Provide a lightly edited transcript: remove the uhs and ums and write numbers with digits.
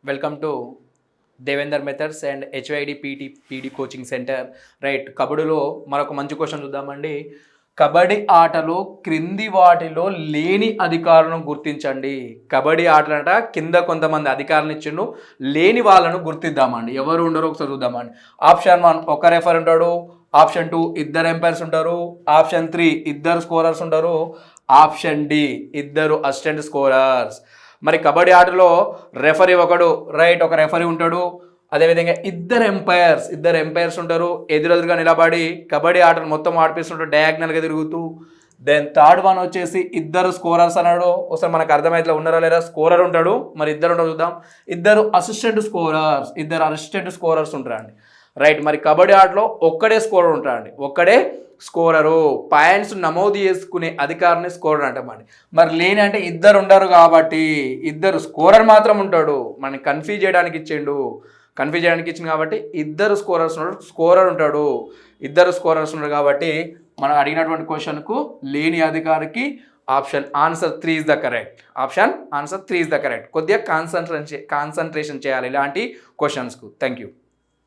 Welcome to Devender methods and HID PT coaching centre. Right, కబడ్డీలో మరొక మంచి క్వశ్చన్ చూద్దామండి. కబడ్డీ ఆటలో క్రింది వాటిలో లేని అధికారులను గుర్తించండి. కబడ్డీ ఆటలంట కింద కొంతమంది అధికారులను ఇచ్చిండు, లేని వాళ్ళను గుర్తిద్దామండి. ఎవరు ఉండరో ఒకసారి చూద్దామండి. ఆప్షన్ 1 ఒక రెఫర్ ఉంటాడు, ఆప్షన్ 2 ఇద్దరు ఎంపైర్స్ ఉంటారు, ఆప్షన్ 3 ఇద్దరు స్కోరర్స్ ఉంటారు, ఆప్షన్ డి ఇద్దరు అసిస్టెంట్ స్కోరర్స్. మరి కబడ్డీ ఆటలో రెఫరీ ఒకడు, రైట్, ఒక రెఫరీ ఉంటాడు. అదేవిధంగా ఇద్దరు ఎంపైర్స్ ఉంటారు, ఎదురెదురుగా నిలబడి కబడ్డీ ఆటను మొత్తం ఆడిపిస్తుంటారు డయాగ్నల్గా తిరుగుతూ. దెన్ థర్డ్ వన్ వచ్చేసి ఇద్దరు స్కోరర్స్ అన్నాడు. ఒకసారి మనకు అర్థమైతే ఉన్నారా లేదా? స్కోరర్ ఉంటాడు, మరి ఇద్దరు ఉంటారు చూద్దాం. ఇద్దరు అసిస్టెంట్ స్కోరర్స్ ఉంటారండి. రైట్, మరి కబడ్డీ ఆటలో ఒక్కడే స్కోరర్ ఉంటాడండి, ఒక్కడే స్కోరరు. పాయింట్స్ నమోదు చేసుకునే అధికారిని స్కోరర్ అంటామండి. మరి లేని అంటే ఇద్దరు ఉండరు కాబట్టి ఇద్దరు స్కోరర్ మాత్రం ఉంటాడు. మనని కన్ఫ్యూజ్ చేయడానికి ఇచ్చింది కాబట్టి ఇద్దరు స్కోరర్ ఉంటాడు. ఇద్దరు స్కోరర్స్ ఉన్నారు కాబట్టి మనం అడిగినటువంటి క్వశ్చన్కు లేని అధికారికి ఆన్సర్ 3 ఇస్ ద కరెక్ట్. కొద్దిగా కాన్సన్ట్రేషన్ చేయాలి ఇలాంటి క్వశ్చన్స్కు. Thank you.